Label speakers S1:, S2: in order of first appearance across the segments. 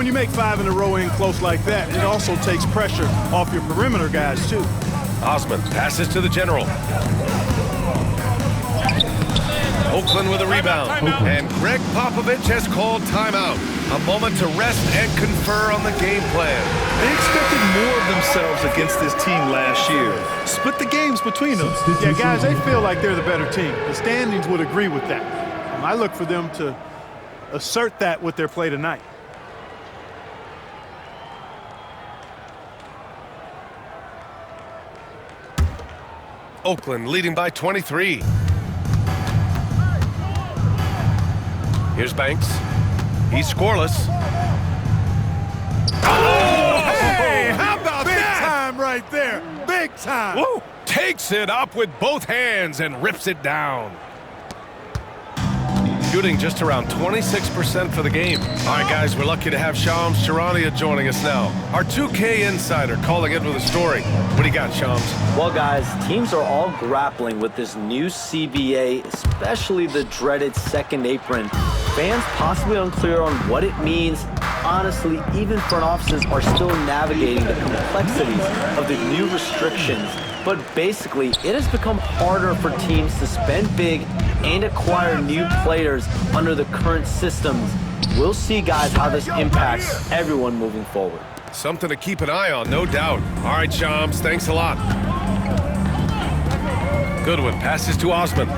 S1: when you make 5 in a row in close like that, it also takes pressure off your perimeter guys, too.
S2: Osman passes to the general. Oakland with a rebound. And Greg Popovich has called timeout. A moment to rest and confer on the game plan.
S3: They expected more of themselves against this team last year. Split the games between them.
S1: Yeah, guys, they feel like they're the better team. The standings would agree with that. I look for them to assert that with their play tonight.
S2: Oakland leading by 23. Here's Banks. He's scoreless.
S1: Oh, hey, how about that? Big time right there. Big time.
S2: Woo! Takes it up with both hands and rips it down. Shooting just around 26% for the game. All right, guys, we're lucky to have Shams Charania joining us now. Our 2K insider calling in with a story. What do you got, Shams?
S4: Well, guys, teams are all grappling with this new CBA, especially the dreaded second apron. Fans possibly unclear on what it means. Honestly, even front offices are still navigating the complexities of the new restrictions. But basically, it has become harder for teams to spend big and acquire new players under the current systems. We'll see, guys, how this impacts everyone moving forward.
S2: Something to keep an eye on, no doubt. All right, Shams, thanks a lot. Goodwin passes to Osman.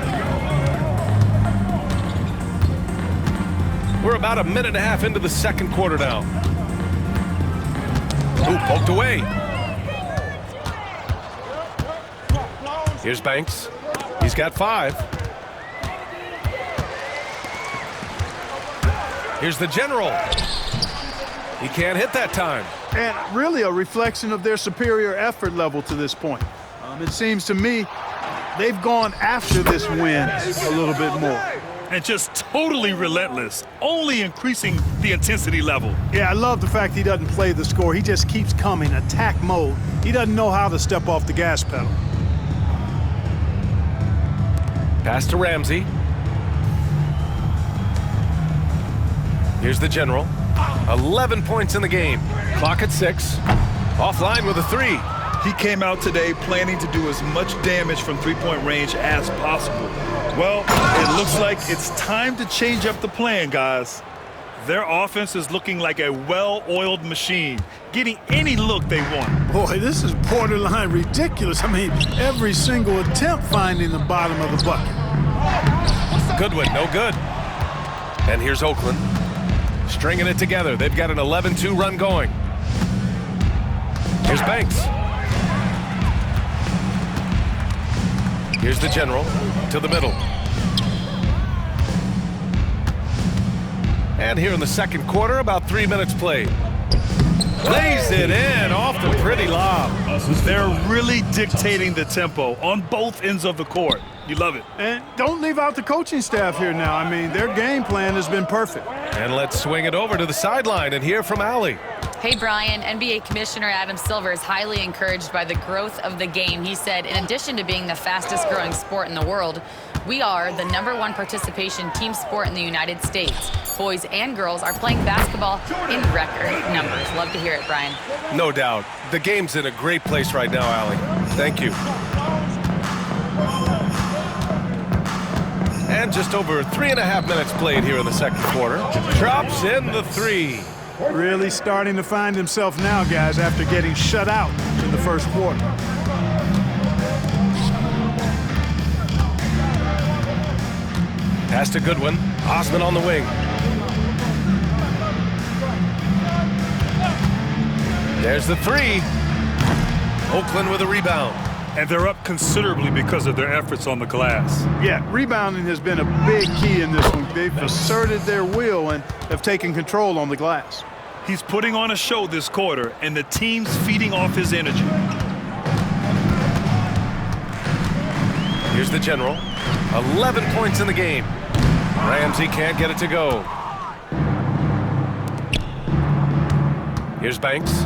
S2: We're about a minute and a half into the second quarter now. Ooh, poked away. Here's Banks. He's got 5. Here's the general. He can't hit that time.
S1: And really a reflection of their superior effort level to this point. It seems to me they've gone after this win a little bit more.
S3: And just totally relentless, only increasing the intensity level.
S1: Yeah, I love the fact he doesn't play the score. He just keeps coming, attack mode. He doesn't know how to step off the gas pedal.
S2: Pass to Ramsey. Here's the general. 11 points in the game. Clock at 6. Offline with a 3.
S3: He came out today planning to do as much damage from three-point range as possible. Well, it looks like it's time to change up the plan, guys. Their offense is looking like a well-oiled machine, getting any look they want.
S1: Boy, this is borderline ridiculous. I mean, every single attempt finding the bottom of the bucket.
S2: Goodwin, no good. And here's Oakland. Stringing it together. They've got an 11-2 run going. Here's Banks. Here's the general to the middle. And here in the second quarter, about 3 minutes played. Lays it in off the pretty lob.
S3: They're really dictating the tempo on both ends of the court. You love it.
S1: And don't leave out the coaching staff here now. I mean, their game plan has been perfect.
S2: And let's swing it over to the sideline and hear from Allie.
S5: Hey, Brian, NBA Commissioner Adam Silver is highly encouraged by the growth of the game. He said, in addition to being the fastest growing sport in the world, we are the #1 participation team sport in the United States. Boys and girls are playing basketball in record numbers. Love to hear it, Brian.
S2: No doubt. The game's in a great place right now, Allie. Thank you. And just over 3.5 minutes played here in the second quarter. Drops in the 3.
S1: Really starting to find himself now, guys, after getting shut out in the first quarter.
S2: Pass to Goodwin. Osman on the wing. There's the 3. Oakland with a rebound.
S3: And they're up considerably because of their efforts on the glass.
S1: Yeah, rebounding has been a big key in this one. They've asserted their will and have taken control on the glass.
S3: He's putting on a show this quarter, and the team's feeding off his energy.
S2: Here's the general. 11 points in the game. Ramsey can't get it to go. Here's Banks.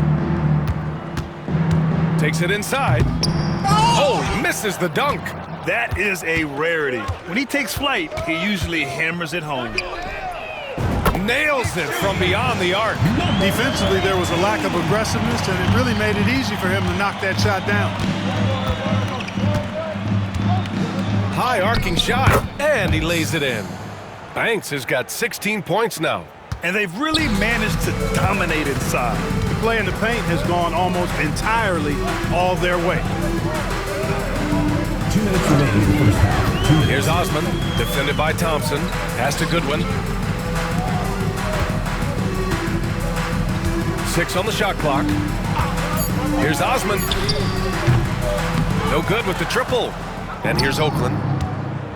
S2: Takes it inside. Oh, misses the dunk.
S3: That is a rarity. When he takes flight, he usually hammers it home.
S2: nails it from beyond the arc.
S1: Defensively, there was a lack of aggressiveness, and it really made it easy for him to knock that shot down.
S2: High arcing shot, and he lays it in. Banks has got 16 points now.
S3: And they've really managed to dominate inside.
S1: The play in the paint has gone almost entirely all their way.
S6: 2 minutes remaining in the first half. 2 minutes.
S2: Here's Osman, defended by Thompson. Pass to Goodwin. 6 on the shot clock. Here's Osman. No good with the triple. And here's Oakland.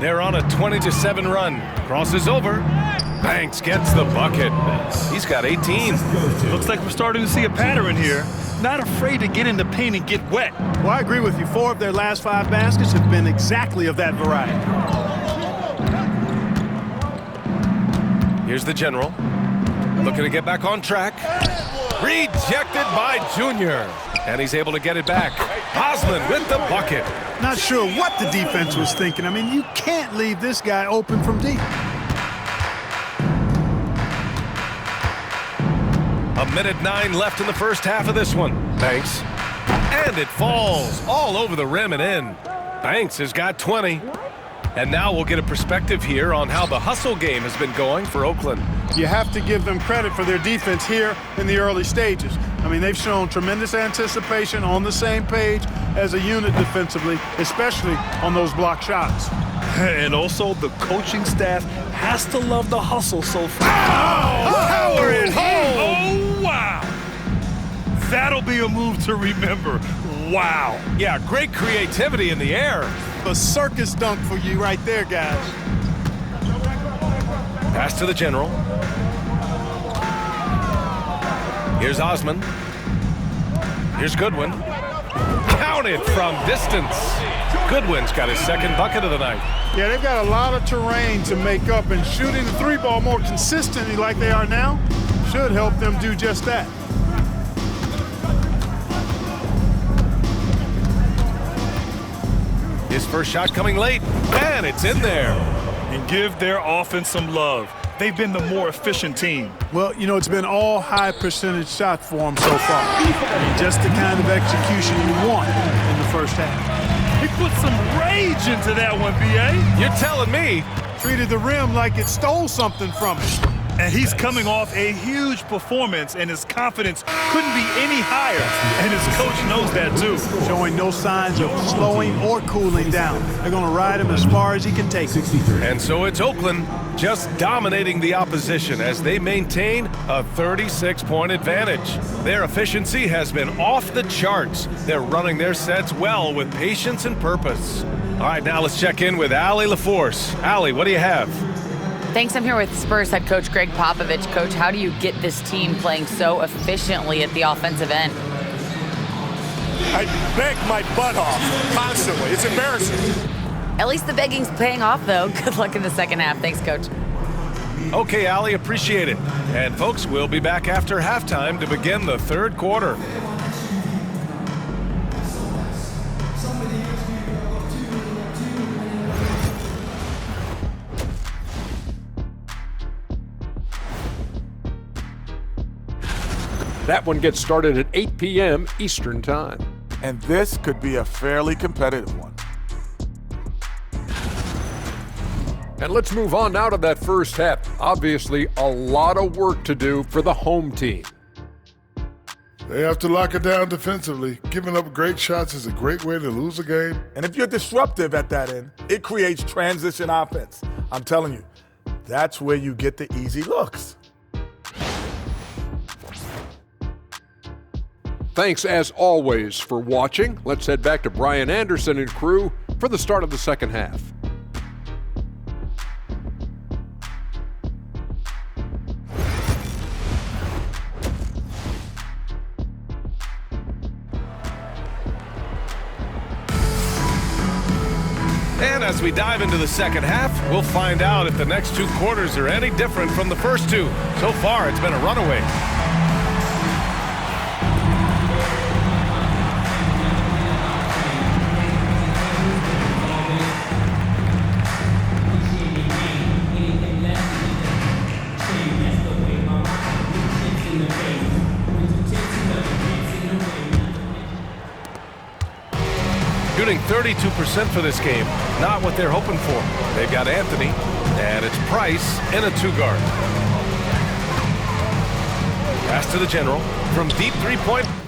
S2: They're on a 20-7 run. Crosses over. Banks gets the bucket. He's got 18.
S3: Looks like we're starting to see a pattern here. Not afraid to get in the paint and get wet.
S1: Well, I agree with you. 4 of their last 5 baskets have been exactly of that variety.
S2: Here's the general. Looking to get back on track. Rejected by Junior. And he's able to get it back. Osman with the bucket.
S1: Not sure what the defense was thinking. I mean, you can't leave this guy open from deep.
S2: A minute 9 left in the first half of this one. Banks. And it falls all over the rim and in. Banks has got 20. And now we'll get a perspective here on how the hustle game has been going for Oakland.
S1: You have to give them credit for their defense here in the early stages. I mean, they've shown tremendous anticipation, on the same page as a unit defensively, especially on those block shots.
S3: And also, the coaching staff has to love the hustle so far.
S2: Power it home!
S3: Oh, wow! That'll be a move to remember. Wow.
S2: Yeah, great creativity in the air.
S1: A circus dunk for you right there, guys.
S2: Pass to the general. Here's Osman. Here's Goodwin. Counted from distance. Goodwin's got his second bucket of the night.
S1: Yeah, they've got a lot of terrain to make up, and shooting the 3-ball more consistently like they are now should help them do just that.
S2: His first shot coming late, and it's in there.
S3: And give their offense some love. They've been the more efficient team.
S1: Well, you know, it's been all high percentage shots for them so far. I mean, just the kind of execution you want in the first half.
S3: He put some rage into that one, B.A.
S2: You're telling me.
S1: Treated the rim like it stole something from him.
S3: And he's coming off a huge performance, and his confidence couldn't be any higher. And his coach knows that, too.
S1: Showing no signs of slowing or cooling down. They're going to ride him as far as he can take it.
S2: And so it's Oakland just dominating the opposition as they maintain a 36-point advantage. Their efficiency has been off the charts. They're running their sets well with patience and purpose. All right, now let's check in with Allie LaForce. Allie, what do you have?
S5: Thanks. I'm here with Spurs head coach Greg Popovich. Coach, how do you get this team playing so efficiently at the offensive end?
S7: I beg my butt off constantly. It's embarrassing.
S5: At least the begging's paying off, though. Good luck in the second half. Thanks, Coach.
S2: Okay, Allie, appreciate it. And folks, we'll be back after halftime to begin the third quarter.
S8: That one gets started at 8 p.m. Eastern Time.
S7: And this could be a fairly competitive one.
S8: And let's move on now to that first half. Obviously, a lot of work to do for the home team.
S9: They have to lock it down defensively. Giving up great shots is a great way to lose a game.
S7: And if you're disruptive at that end, it creates transition offense. I'm telling you, that's where you get the easy looks.
S8: Thanks, as always, for watching. Let's head back to Brian Anderson and crew for the start of the second half.
S2: And as we dive into the second half, we'll find out if the next 2 quarters are any different from the first 2. So far, it's been a runaway. Shooting 32% for this game. Not what they're hoping for. They've got Anthony, and it's Price in a 2-guard. Pass to the general from deep three-point.